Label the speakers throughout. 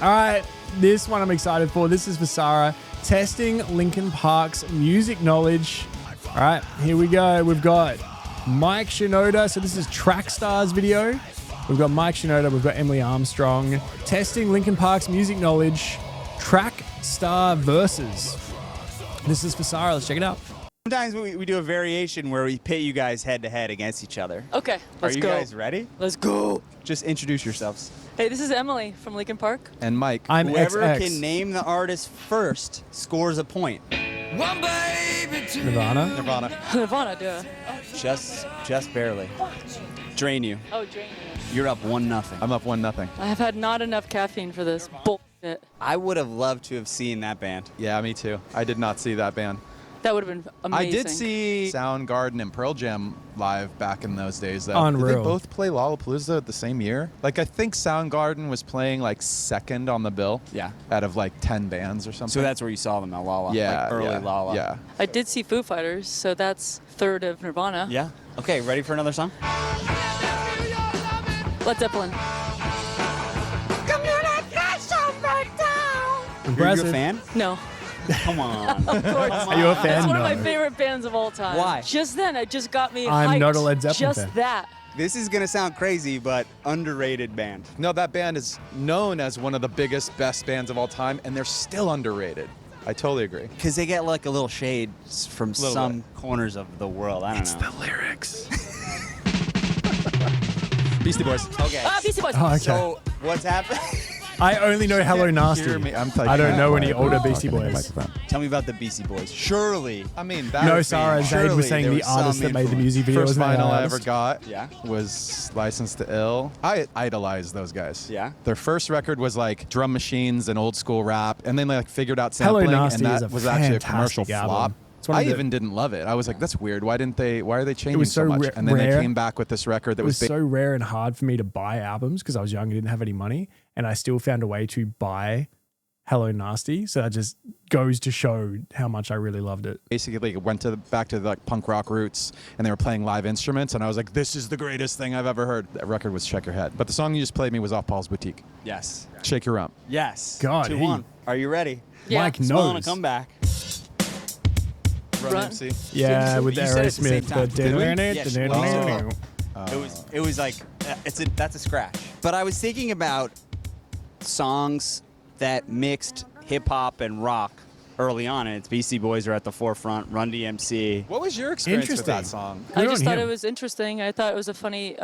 Speaker 1: All right, this one I'm excited for. This is for Sarah. Testing Linkin Park's music knowledge. All right, here we go. We've got Mike Shinoda. So this is Trackstar's video. We've got Mike Shinoda. We've got Emily Armstrong. Testing Linkin Park's music knowledge. Trackstar versus. This is for Sarah. Let's check it out.
Speaker 2: Sometimes we do a variation where we pit you guys head to head against each other.
Speaker 3: Okay, let's
Speaker 2: Are
Speaker 3: go.
Speaker 2: you guys ready?
Speaker 3: Let's go.
Speaker 2: Just introduce yourselves.
Speaker 3: Hey, this is Emily from Linkin Park.
Speaker 4: And Mike.
Speaker 1: I'm
Speaker 2: Whoever
Speaker 1: XX.
Speaker 2: can name the artist first scores a point.
Speaker 1: Nirvana.
Speaker 3: Nirvana, duh.
Speaker 2: Just barely. Drain you.
Speaker 3: Oh, Drain.
Speaker 2: You're up 1-0.
Speaker 4: I'm up 1-0.
Speaker 3: I have had not enough caffeine for this bullshit.
Speaker 2: I would have loved to have seen that band.
Speaker 4: Yeah, me too. I did not see that band.
Speaker 3: That would have been amazing.
Speaker 4: I did see Soundgarden and Pearl Jam live back in those days, though.
Speaker 1: Unreal.
Speaker 4: Did they both play Lollapalooza at the same year? Like, I think Soundgarden was playing, like, second on the bill.
Speaker 2: Yeah.
Speaker 4: Out of, like, 10 bands or something.
Speaker 2: So that's where you saw them at Lala.
Speaker 4: yeah,
Speaker 2: Like early
Speaker 4: yeah,
Speaker 2: Lala.
Speaker 4: Yeah.
Speaker 3: I did see Foo Fighters, so that's third of Nirvana.
Speaker 2: Yeah? Okay, ready for another song?
Speaker 3: Led Zeppelin.
Speaker 2: Are you a
Speaker 1: Impressive.
Speaker 2: fan?
Speaker 3: No.
Speaker 2: Come on.
Speaker 3: Of course.
Speaker 1: Are you a fan?
Speaker 3: That's one of
Speaker 1: No.
Speaker 3: my favorite bands of all time.
Speaker 2: Why?
Speaker 3: Just then, it just got me
Speaker 1: I'm
Speaker 3: hyped.
Speaker 1: not a Led Zeppelin
Speaker 3: Just
Speaker 1: fan.
Speaker 3: that.
Speaker 2: This is going to sound crazy, but underrated band.
Speaker 4: No, that band is known as one of the biggest, best bands of all time, and they're still underrated. I totally agree.
Speaker 2: Because they get like a little shade from
Speaker 4: Little
Speaker 2: some
Speaker 4: bit.
Speaker 2: corners of the world. I don't know.
Speaker 4: the lyrics. Beastie Boys.
Speaker 2: Okay.
Speaker 3: Beastie Boys.
Speaker 1: Oh, okay.
Speaker 2: So what's happening?
Speaker 1: I only know Hello Nasty.
Speaker 4: Hear me.
Speaker 1: I don't know any older Beastie Boys.
Speaker 2: Tell me about the Beastie Boys. Surely.
Speaker 4: I mean, that
Speaker 1: No,
Speaker 4: was
Speaker 1: Sarah, Zayd
Speaker 2: Surely
Speaker 1: was saying
Speaker 2: there
Speaker 1: the
Speaker 2: was
Speaker 1: artist
Speaker 2: some
Speaker 1: that made the
Speaker 2: influence.
Speaker 1: music videos.
Speaker 4: First
Speaker 1: and that
Speaker 4: vinyl I
Speaker 1: artist.
Speaker 4: ever got
Speaker 2: Yeah.
Speaker 4: was Licensed to Ill. I idolized those guys.
Speaker 2: Yeah.
Speaker 4: Their first record was like drum machines and old school rap, and then they like figured out
Speaker 1: Hello
Speaker 4: sampling,
Speaker 1: Nasty
Speaker 4: and
Speaker 1: is
Speaker 4: that
Speaker 1: a
Speaker 4: was actually a commercial
Speaker 1: fantastic
Speaker 4: flop.
Speaker 1: album. It's one of
Speaker 4: I
Speaker 1: the-
Speaker 4: even didn't love it. I was like, that's weird. Why are they changing
Speaker 1: was
Speaker 4: so
Speaker 1: so
Speaker 4: much? And then
Speaker 1: rare.
Speaker 4: they came back with this record that
Speaker 1: It was
Speaker 4: was
Speaker 1: so rare and hard for me to buy albums because I was young and didn't have any money, and I still found a way to buy Hello Nasty. So that just goes to show how much I really loved it.
Speaker 4: basically went back to the like punk rock roots, and they were playing live instruments, and I was like, this is the greatest thing I've ever heard. That record was Shake Your Head. But the song you just played me was off Paul's Boutique.
Speaker 2: Yes.
Speaker 4: Shake Your Rump.
Speaker 2: Yes.
Speaker 1: God,
Speaker 2: 2-1. Are you ready?
Speaker 3: Yeah.
Speaker 1: Mike
Speaker 2: Smell on a
Speaker 1: knows.
Speaker 2: comeback.
Speaker 4: Run
Speaker 3: Run.
Speaker 4: MC.
Speaker 1: Yeah, with
Speaker 2: You said it at the same
Speaker 1: Aerosmith.
Speaker 2: time. Did we?
Speaker 1: Yes.
Speaker 2: It was like that's a scratch. But I was thinking about songs that mixed hip hop and rock early on, and it's Beastie Boys are at the forefront. Run DMC.
Speaker 4: What was your experience with that
Speaker 1: Interesting.
Speaker 4: song?
Speaker 3: I
Speaker 1: Good
Speaker 3: just
Speaker 1: on
Speaker 3: thought
Speaker 1: him.
Speaker 3: it was interesting. I thought it was a funny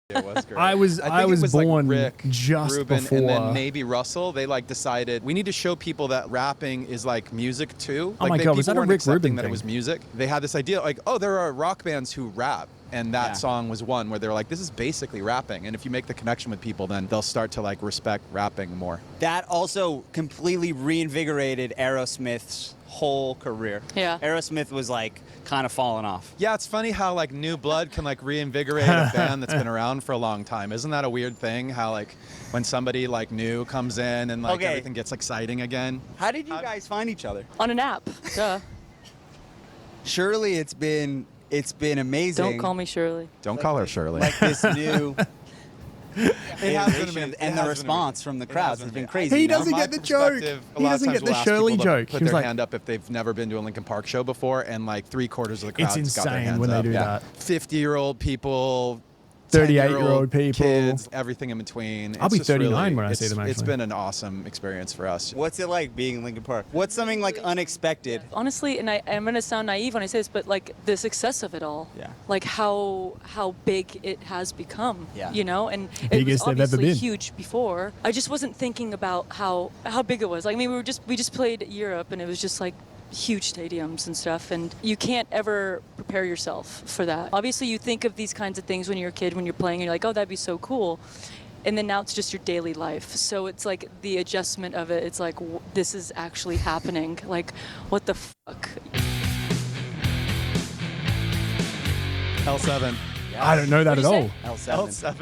Speaker 4: It was great.
Speaker 1: I was
Speaker 4: think it was, like,
Speaker 1: born
Speaker 4: Rick,
Speaker 1: just
Speaker 4: Rubin,
Speaker 1: before.
Speaker 4: and then maybe Russell. They like decided we need to show people that rapping is like music too.
Speaker 1: Oh
Speaker 4: Like,
Speaker 1: my God, was
Speaker 4: people
Speaker 1: that a
Speaker 4: weren't
Speaker 1: Rick
Speaker 4: accepting
Speaker 1: Rubin
Speaker 4: that
Speaker 1: thing?
Speaker 4: it was music. They had this idea like, oh, there are rock bands who rap. And that
Speaker 2: Yeah.
Speaker 4: song was one where they were like, this is basically rapping. And if you make the connection with people, then they'll start to like respect rapping more.
Speaker 2: That also completely reinvigorated Aerosmith's whole career.
Speaker 3: Yeah.
Speaker 2: Aerosmith was like kind of falling off.
Speaker 4: Yeah, it's funny how like new blood can like reinvigorate a band that's been around for a long time. Isn't that a weird thing? How like when somebody like new comes in and like
Speaker 2: Okay.
Speaker 4: everything gets exciting again.
Speaker 2: How did you guys find each other?
Speaker 3: on an app. Duh.
Speaker 2: Surely it's been amazing.
Speaker 3: Don't call me Shirley.
Speaker 4: Don't call her Shirley.
Speaker 2: Like this new
Speaker 4: It has been
Speaker 2: innovation
Speaker 4: amazing.
Speaker 2: and the response from the crowds has been crazy.
Speaker 1: He
Speaker 2: you know?
Speaker 1: doesn't
Speaker 4: From
Speaker 1: get
Speaker 4: my
Speaker 1: the joke.
Speaker 4: perspective, a
Speaker 1: He
Speaker 4: lot of
Speaker 1: doesn't
Speaker 4: times
Speaker 1: get the
Speaker 4: we'll ask
Speaker 1: Shirley
Speaker 4: people to
Speaker 1: joke.
Speaker 4: Put
Speaker 1: He was
Speaker 4: their
Speaker 1: like-
Speaker 4: hand up if they've never been to a Linkin Park show before, and like 3/4 of the crowd
Speaker 1: It's
Speaker 4: got their
Speaker 1: insane
Speaker 4: hands
Speaker 1: when they
Speaker 4: up.
Speaker 1: do
Speaker 4: Yeah.
Speaker 1: that.
Speaker 4: 50-year-old people,
Speaker 1: 38-year-old people.
Speaker 4: kids, everything in between.
Speaker 1: I'll
Speaker 4: It's
Speaker 1: be
Speaker 4: just
Speaker 1: 39 when I see
Speaker 4: it's-
Speaker 1: them,
Speaker 4: It's
Speaker 1: actually.
Speaker 4: been an awesome experience for us.
Speaker 2: What's it like being in Linkin Park? What's something like unexpected?
Speaker 3: Honestly, and I'm gonna sound naive when I say this, but like the success of it all.
Speaker 2: Yeah.
Speaker 3: Like how big it has become.
Speaker 2: Yeah.
Speaker 3: You know, and it was
Speaker 1: Biggest they've ever
Speaker 3: obviously
Speaker 1: been.
Speaker 3: huge before. I just wasn't thinking about how big it was. Like, I mean, we just played Europe, and it was just like huge stadiums and stuff, and you can't ever prepare yourself for that. Obviously, you think of these kinds of things when you're a kid, when you're playing, and you're like, oh, that'd be so cool. And then now it's just your daily life. So it's like the adjustment of it. It's like, this is actually happening. Like, what the fuck?
Speaker 4: L7.
Speaker 1: I don't know that
Speaker 3: What'd
Speaker 1: at
Speaker 3: you
Speaker 1: all.
Speaker 3: say?
Speaker 2: L7.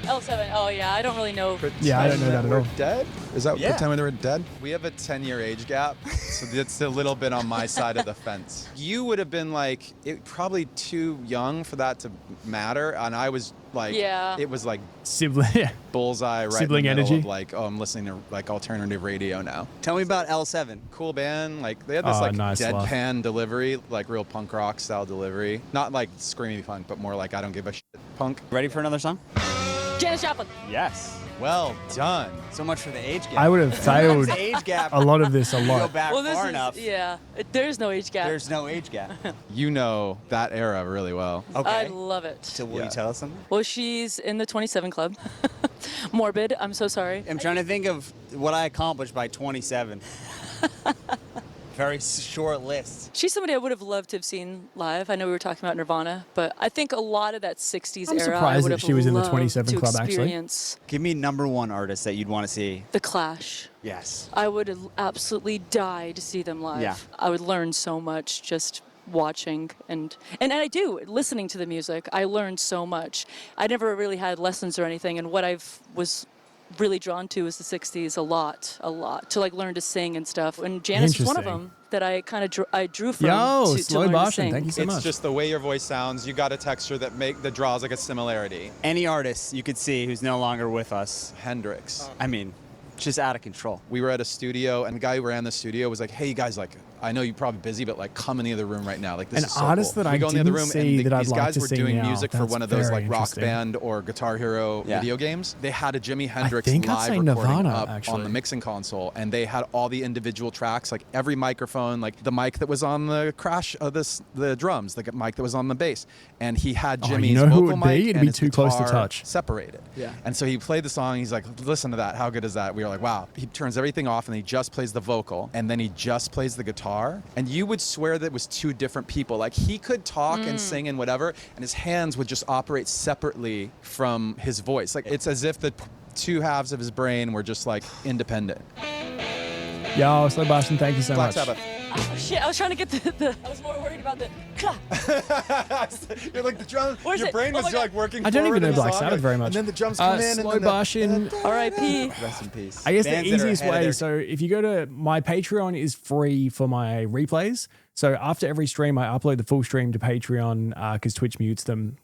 Speaker 4: L7.
Speaker 3: L7. Oh yeah, I don't really know.
Speaker 1: Yeah, I don't know that at all.
Speaker 4: Dead? Is that
Speaker 2: Yeah.
Speaker 4: Pretend We're Dead? We have a 10-year age gap, so that's a little bit on my side of the fence. You would have been like, probably too young for that to matter, and I was like,
Speaker 3: Yeah.
Speaker 4: it was like
Speaker 1: Sibling. Yeah.
Speaker 4: bullseye right
Speaker 1: Sibling
Speaker 4: in the middle
Speaker 1: energy.
Speaker 4: of like, oh, I'm listening to like alternative radio now.
Speaker 2: Tell me about L7.
Speaker 4: Cool band, like they had this
Speaker 1: Oh,
Speaker 4: like
Speaker 1: nice
Speaker 4: deadpan delivery, like real punk rock style delivery. Not like screamy punk, but more like I don't give a shit punk.
Speaker 2: Ready for another song?
Speaker 3: Janis Joplin.
Speaker 2: Yes.
Speaker 4: Well done.
Speaker 2: So much for the age gap.
Speaker 1: I would have failed
Speaker 2: The age gap.
Speaker 1: a lot of this a
Speaker 2: You go
Speaker 1: lot.
Speaker 2: back
Speaker 3: Well, this
Speaker 2: far
Speaker 3: is
Speaker 2: enough.
Speaker 3: yeah. There's no age gap.
Speaker 2: There's no age gap.
Speaker 4: You know that era really well.
Speaker 2: Okay.
Speaker 3: I love it.
Speaker 2: So will
Speaker 4: Yeah.
Speaker 2: you tell us something?
Speaker 3: Well, she's in the 27 Club. Morbid. I'm so sorry.
Speaker 2: I'm trying to think of what I accomplished by 27. Very short list.
Speaker 3: She's somebody I would have loved to have seen live. I know we were talking about Nirvana, but I think a lot of that 60s
Speaker 1: I'm
Speaker 3: era I
Speaker 1: surprised
Speaker 3: would
Speaker 1: that
Speaker 3: have
Speaker 1: she was in the
Speaker 3: loved
Speaker 1: 27
Speaker 3: to
Speaker 1: Club, actually.
Speaker 3: experience.
Speaker 2: Give me number one artist that you'd want to see.
Speaker 3: The Clash.
Speaker 2: Yes.
Speaker 3: I would absolutely die to see them live.
Speaker 2: Yeah.
Speaker 3: I would learn so much just watching and I do listening to the music. I learned so much. I never really had lessons or anything, and what I've was really drawn to is the 60s a lot to like learn to sing and stuff. And Janice was one of
Speaker 1: Interesting.
Speaker 3: them that I kind of I drew from
Speaker 1: Yo,
Speaker 3: to
Speaker 1: slow
Speaker 3: learn to
Speaker 1: motion.
Speaker 3: sing.
Speaker 1: Thank you so
Speaker 4: It's
Speaker 1: much.
Speaker 4: just the way your voice sounds. You got a texture that draws like a similarity.
Speaker 2: Any artist you could see who's no longer with us.
Speaker 4: Hendrix.
Speaker 2: I mean, just out of control.
Speaker 4: We were at a studio, and the guy who ran the studio was like, "Hey, you guys, like, I know you're probably busy, but like, come in the other room right now. Like, this
Speaker 1: An
Speaker 4: is so
Speaker 1: artist
Speaker 4: cool."
Speaker 1: that
Speaker 4: We
Speaker 1: I
Speaker 4: go in the other
Speaker 1: didn't
Speaker 4: room,
Speaker 1: see
Speaker 4: and
Speaker 1: that I'd
Speaker 4: these
Speaker 1: like
Speaker 4: guys
Speaker 1: to
Speaker 4: were
Speaker 1: see
Speaker 4: doing
Speaker 1: now.
Speaker 4: music for
Speaker 1: That's
Speaker 4: one of those
Speaker 1: very
Speaker 4: like Rock
Speaker 1: interesting.
Speaker 4: Band or Guitar Hero
Speaker 2: Yeah.
Speaker 4: video games. They had a Jimi Hendrix
Speaker 1: think I'd
Speaker 4: live
Speaker 1: say
Speaker 4: recording
Speaker 1: Nirvana,
Speaker 4: up
Speaker 1: actually.
Speaker 4: on the mixing console, and they had all the individual tracks, like every microphone, like the mic that was on the crash of the drums, the mic that was on the bass, and he had
Speaker 1: Oh, you
Speaker 4: Jimmy's
Speaker 1: know who
Speaker 4: vocal
Speaker 1: it would be?
Speaker 4: mic
Speaker 1: It'd
Speaker 4: and
Speaker 1: be
Speaker 4: his
Speaker 1: too close to
Speaker 4: guitar
Speaker 1: touch.
Speaker 4: separated.
Speaker 2: Yeah.
Speaker 4: And so he played the song. He's like, "Listen to that. How good is that?" We were like, "Wow." He turns everything off and he just plays the vocal, and then he just plays the guitar. And you would swear that it was two different people. Like he could talk and sing and whatever, and his hands would just operate separately from his voice. Like it's as if the two halves of his brain were just like independent.
Speaker 1: Yo, slow motion. Thank you so
Speaker 4: Black
Speaker 1: much.
Speaker 4: Sabbath.
Speaker 3: Oh, shit, I was trying to get the I was more worried about the
Speaker 4: You're like the drums.
Speaker 3: Where's
Speaker 4: Your
Speaker 3: it?
Speaker 4: brain
Speaker 3: Oh
Speaker 4: was
Speaker 3: my God.
Speaker 4: like working.
Speaker 1: I don't even
Speaker 4: forward
Speaker 1: know
Speaker 4: in the
Speaker 1: Black
Speaker 4: song,
Speaker 1: Sabbath very much.
Speaker 4: And then the drums come in.
Speaker 1: Slow
Speaker 4: and then
Speaker 1: motion.
Speaker 3: R.I.P.
Speaker 2: Rest in peace.
Speaker 1: I guess
Speaker 2: Bands
Speaker 1: the
Speaker 2: that are
Speaker 1: easiest
Speaker 2: ahead of
Speaker 1: way,
Speaker 2: their-
Speaker 1: so if you go to my Patreon is free for my replays. So after every stream, I upload the full stream to Patreon because Twitch mutes them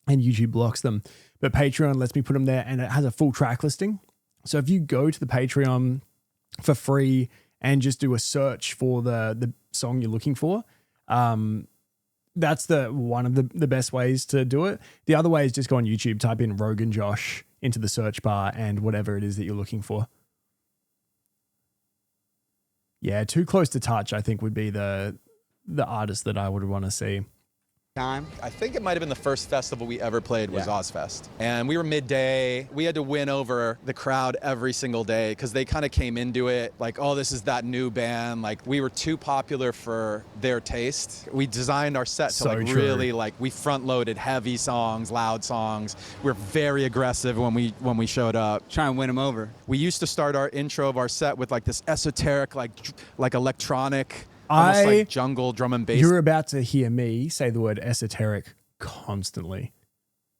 Speaker 1: and YouTube blocks them. But Patreon lets me put them there and it has a full track listing. So if you go to the Patreon for free and just do a search for the song you're looking for, that's the one of the best ways to do it. The other way is just go on YouTube, type in Roguenjosh into the search bar and whatever it is that you're looking for. Yeah, Too Close to Touch, I think, would be the artist that I would want to see.
Speaker 2: Time.
Speaker 4: I think it might have been the first festival we ever played was
Speaker 2: Yeah.
Speaker 4: Ozfest. And we were midday. We had to win over the crowd every single day because they kind of came into it like, oh, this is that new band. Like we were too popular for their taste. We designed our set to
Speaker 1: So
Speaker 4: like
Speaker 1: true.
Speaker 4: really like we front loaded heavy songs, loud songs. We were very aggressive when we showed up.
Speaker 2: Try and win them over.
Speaker 4: We used to start our intro of our set with like this esoteric like electronic almost like jungle drum and bass.
Speaker 1: You're about to hear me say the word esoteric constantly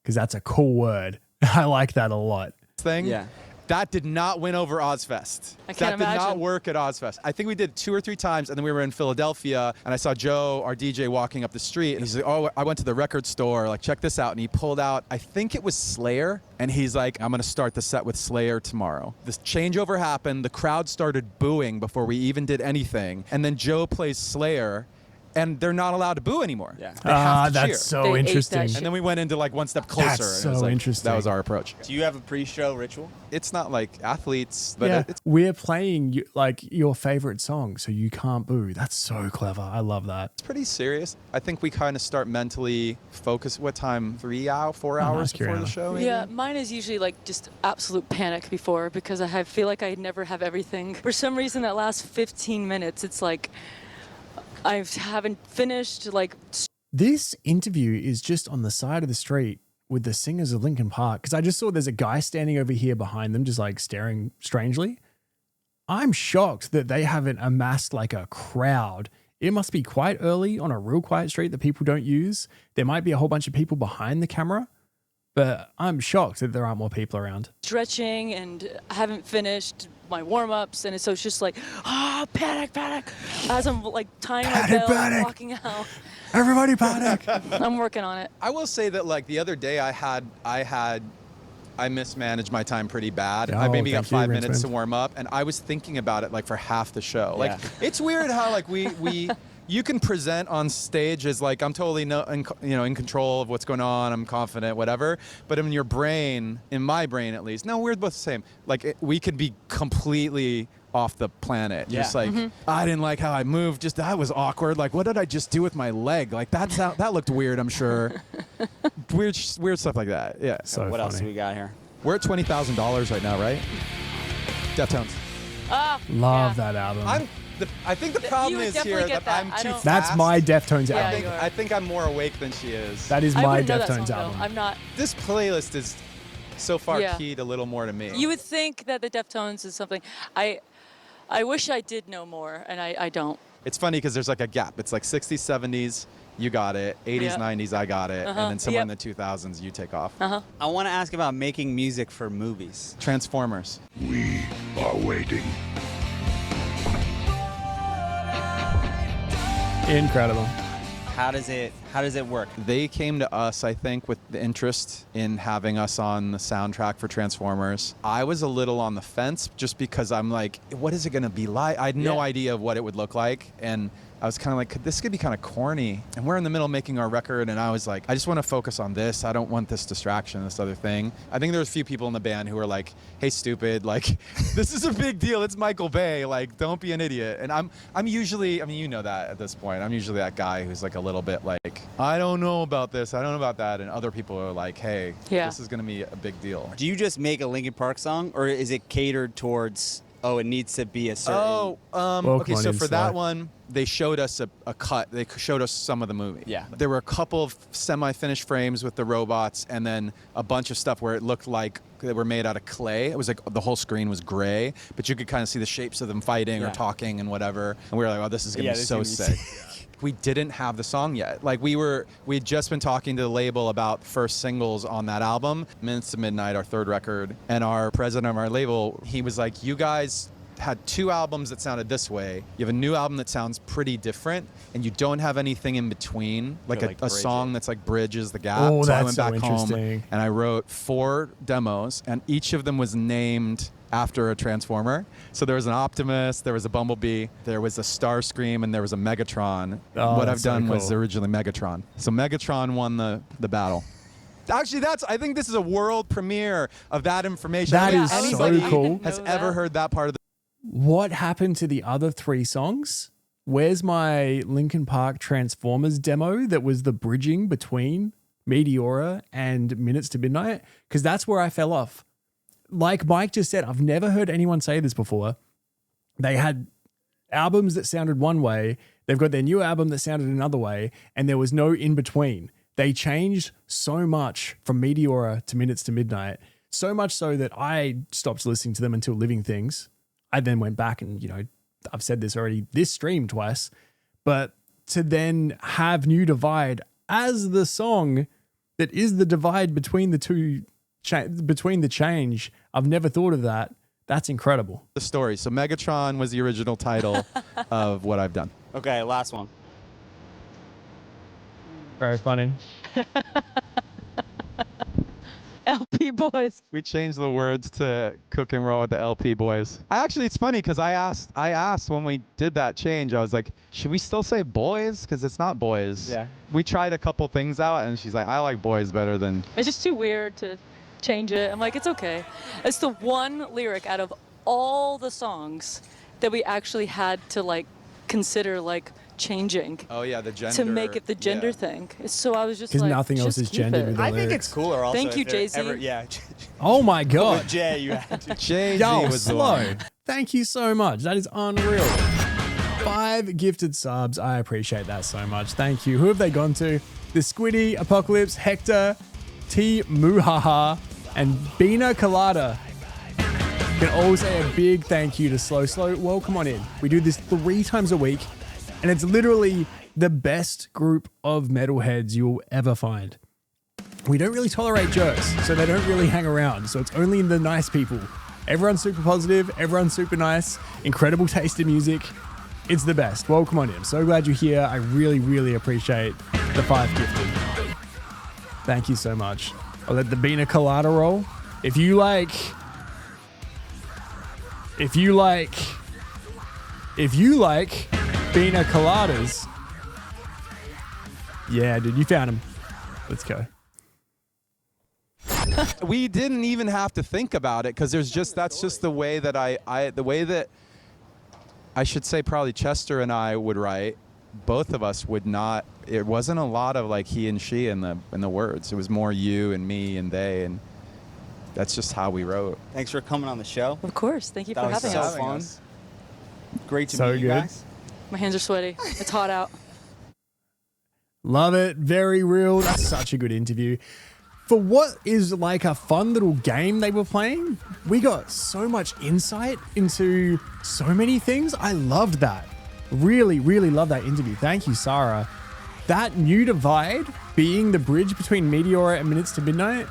Speaker 1: because that's a cool word. I like that a lot.
Speaker 4: thing.
Speaker 2: Yeah.
Speaker 4: That did not win over Ozfest.
Speaker 3: I can't
Speaker 4: That did not
Speaker 3: imagine.
Speaker 4: work at Ozfest. I think we did 2 or 3 times, and then we were in Philadelphia, and I saw Joe, our DJ, walking up the street, and he's like, "Oh, I went to the record store. Like, check this out." And he pulled out, I think it was Slayer, and he's like, "I'm gonna start the set with Slayer tomorrow." This changeover happened. The crowd started booing before we even did anything, and then Joe plays Slayer, and they're not allowed to boo anymore.
Speaker 2: Yeah.
Speaker 4: They have to cheer.
Speaker 1: That's so
Speaker 3: They ate that
Speaker 1: interesting.
Speaker 3: shit.
Speaker 4: And then we went into like one step closer.
Speaker 1: That's
Speaker 4: and it was
Speaker 1: so
Speaker 4: like,
Speaker 1: interesting.
Speaker 4: That was our approach.
Speaker 2: Do you have a pre-show ritual?
Speaker 4: It's not like athletes, but
Speaker 1: Yeah,
Speaker 4: it's
Speaker 1: we're playing like your favorite song, so you can't boo. That's so clever. I love that.
Speaker 4: It's pretty serious. I think we kind of start mentally focus. What time? 4 hours
Speaker 1: nice,
Speaker 4: before the
Speaker 1: Kiriana.
Speaker 4: show? Maybe?
Speaker 3: Yeah, mine is usually like just absolute panic before because I feel like I never have everything. For some reason, that last 15 minutes, it's like I haven't finished. Like,
Speaker 1: This interview is just on the side of the street with the singers of Linkin Park because I just saw there's a guy standing over here behind them just like staring strangely. I'm shocked that they haven't amassed like a crowd. It must be quite early on a real quiet street that people don't use. There might be a whole bunch of people behind the camera, but I'm shocked that there aren't more people around.
Speaker 3: Stretching, and I haven't finished my warm-ups, and so it's just like, panic, as I'm like tying my belt,
Speaker 1: panic.
Speaker 3: walking out.
Speaker 1: Everybody panic.
Speaker 3: I'm working on it.
Speaker 4: I will say that like the other day I mismanaged my time pretty bad. I
Speaker 1: Oh,
Speaker 4: maybe got
Speaker 1: thank you,
Speaker 4: 5 minutes to
Speaker 1: Rinsman.
Speaker 4: warm up, and I was thinking about it like for half the show. Like
Speaker 2: Yeah.
Speaker 4: it's weird how like we you can present on stage as like I'm totally in control of what's going on. I'm confident, whatever. But in your brain, in my brain at least, no, we're both the same. Like we could be completely off the planet.
Speaker 2: Yeah.
Speaker 4: Just like I didn't like how I moved. Just that was awkward. Like what did I just do with my leg? Like that looked weird. I'm sure. weird stuff like that. Yeah.
Speaker 1: So
Speaker 2: What
Speaker 1: funny.
Speaker 2: else do we got here?
Speaker 4: We're at $20,000 right now, right? Deftones.
Speaker 1: Love that album.
Speaker 4: I think the problem
Speaker 3: would
Speaker 4: is
Speaker 3: definitely
Speaker 4: here
Speaker 3: get
Speaker 4: that I'm
Speaker 3: that. I
Speaker 4: too
Speaker 3: don't-
Speaker 1: That's
Speaker 4: fast.
Speaker 1: my Deftones
Speaker 3: Yeah,
Speaker 1: album.
Speaker 3: you are.
Speaker 4: I think I'm more awake than she is.
Speaker 1: That is
Speaker 3: I
Speaker 1: my
Speaker 3: wouldn't know that
Speaker 1: Deftones
Speaker 3: song,
Speaker 1: album.
Speaker 3: though. I'm not.
Speaker 4: This playlist is so far
Speaker 3: Yeah.
Speaker 4: keyed a little more to me.
Speaker 3: You would think that the Deftones is something. I wish I did know more, and I don't.
Speaker 4: It's funny because there's like a gap. It's like 60s, 70s, you got it. 80s,
Speaker 3: Yep.
Speaker 4: 90s, I got it.
Speaker 3: Uh-huh.
Speaker 4: And then somewhere in
Speaker 3: Yep.
Speaker 4: the 2000s, you take off.
Speaker 2: I want to ask about making music for movies.
Speaker 4: Transformers.
Speaker 5: We are waiting.
Speaker 1: Incredible.
Speaker 2: How does it work?
Speaker 4: They came to us, I think, with the interest in having us on the soundtrack for Transformers. I was a little on the fence just because I'm like, what is it going to be like? I had no
Speaker 2: Yeah.
Speaker 4: idea of what it would look like. And I was kind of like, this could be kind of corny. And we're in the middle of making our record, and I was like, I just want to focus on this. I don't want this distraction, this other thing. I think there was a few people in the band who were like, hey, stupid, like, this is a big deal. It's Michael Bay. Like, don't be an idiot. And I'm usually, I mean, you know that at this point. I'm usually that guy who's like a little bit like, I don't know about this. I don't know about that. And other people are like, hey,
Speaker 3: Yeah.
Speaker 4: this is going to be a big deal.
Speaker 2: Do you just make a Linkin Park song, or is it catered towards, it needs to be a certain...
Speaker 4: Okay, so for that
Speaker 1: Slide.
Speaker 4: one, they showed us a cut. They showed us some of the movie.
Speaker 2: Yeah.
Speaker 4: There were a couple of semi-finished frames with the robots, and then a bunch of stuff where it looked like they were made out of clay. It was like the whole screen was gray, but you could kind of see the shapes of them fighting or
Speaker 2: Yeah.
Speaker 4: talking and whatever. And we were like, oh, this is gonna be
Speaker 2: this is
Speaker 4: so
Speaker 2: gonna be
Speaker 4: sick. We didn't have the song yet. Like we had just been talking to the label about first singles on that album, Minutes to Midnight, our third record. And our president of our label, he was like, you guys had 2 albums that sounded this way. You have a new album that sounds pretty different, and you don't have anything in between, like
Speaker 2: like
Speaker 4: a
Speaker 2: bridge
Speaker 4: song
Speaker 2: it.
Speaker 4: that's like bridges the gap.
Speaker 1: Oh,
Speaker 4: so I
Speaker 1: that's
Speaker 4: went
Speaker 1: so
Speaker 4: back home
Speaker 1: interesting.
Speaker 4: and I wrote 4 demos, and each of them was named after a Transformer. So there was an Optimus, there was a Bumblebee, there was a Starscream, and there was a Megatron.
Speaker 1: Oh,
Speaker 4: What
Speaker 1: that's
Speaker 4: I've
Speaker 1: so
Speaker 4: done was
Speaker 1: cool.
Speaker 4: originally Megatron. So Megatron won the battle. Actually, I think this is a world premiere of that information.
Speaker 1: That
Speaker 4: I don't
Speaker 1: is
Speaker 4: think
Speaker 1: so
Speaker 4: anybody
Speaker 1: cool.
Speaker 4: has
Speaker 3: Know
Speaker 4: ever
Speaker 3: that.
Speaker 4: heard that part of the
Speaker 1: What happened to the other 3 songs? Where's my Linkin Park Transformers demo that was the bridging between Meteora and Minutes to Midnight? Because that's where I fell off. Like Mike just said, I've never heard anyone say this before. They had albums that sounded one way, they've got their new album that sounded another way, and there was no in between. They changed so much from Meteora to Minutes to Midnight, so much so that I stopped listening to them until Living Things. I then went back and, I've said this already, this stream twice, but to then have New Divide as the song that is the divide between the two, between the change, I've never thought of that. That's incredible.
Speaker 4: story. So Megatron was the original title of what I've done.
Speaker 2: Okay, last one.
Speaker 1: Very funny.
Speaker 3: LP Boys.
Speaker 4: We changed the words to Cook and Roll with the LP Boys. It's funny because I asked when we did that change, I was like, should we still say boys? Because it's not boys.
Speaker 2: Yeah.
Speaker 4: We tried a couple things out, and she's like, I like boys better than...
Speaker 3: It's just too weird to change it. I'm like, it's okay. It's the one lyric out of all the songs that we actually had to consider changing
Speaker 4: Oh, yeah, the gender.
Speaker 3: to make it the gender
Speaker 4: yeah.
Speaker 3: thing. So I was just
Speaker 1: 'Cause
Speaker 3: like,
Speaker 1: nothing else
Speaker 3: just
Speaker 1: is
Speaker 3: keep
Speaker 1: gendered
Speaker 3: it.
Speaker 1: with the
Speaker 2: I think
Speaker 1: lyrics.
Speaker 2: it's cooler also.
Speaker 3: Thank you,
Speaker 2: if there
Speaker 3: Jay-Z.
Speaker 2: ever- Yeah.
Speaker 1: Oh my God.
Speaker 2: With Jay, you had to.
Speaker 4: Jay-Z
Speaker 1: Yo,
Speaker 4: was the
Speaker 1: slow.
Speaker 4: one.
Speaker 1: Thank you so much. That is unreal. 5 gifted subs. I appreciate that so much. Thank you. Who have they gone to? The Squiddy, Apocalypse, Hector, T Muhaha, and Bina Colada. You can all say a big thank you to Slow Slow. Welcome on in. We do this 3 times a week, and it's literally the best group of metalheads you'll ever find. we don't really tolerate jerks, so they don't really hang around. So it's only the nice people. Everyone's super positive. Everyone's super nice. Incredible taste in music. It's the best. Welcome on in. I'm so glad you're here. I really, really appreciate the 5 gifted. Thank you so much. I'll let the Pina Colada roll. If you like Pina Coladas, yeah, dude, you found him. Let's go.
Speaker 4: We didn't even have to think about it because that's just the way that the way that I should say probably Chester and I would write. Both of us would not. It wasn't a lot of like he and she in the words. It was more you and me and they, and that's just how we wrote.
Speaker 2: Thanks for coming on the show.
Speaker 3: Of course. Thank you for
Speaker 2: That was
Speaker 3: having
Speaker 2: so
Speaker 3: us.
Speaker 2: fun. Great to
Speaker 1: So
Speaker 2: meet you
Speaker 1: good.
Speaker 2: guys.
Speaker 3: My hands are sweaty. It's hot out.
Speaker 1: Love it. Very real. That's such a good interview. For what is like a fun little game they were playing, we got so much insight into so many things. I loved that. Really, really love that interview. Thank you, Sarah. That new divide being the bridge between Meteora and Minutes to Midnight.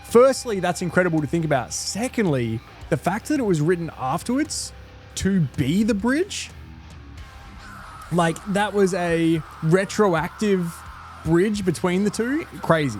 Speaker 1: Firstly, that's incredible to think about. Secondly, the fact that it was written afterwards to be the bridge, like that was a retroactive bridge between the two. Crazy.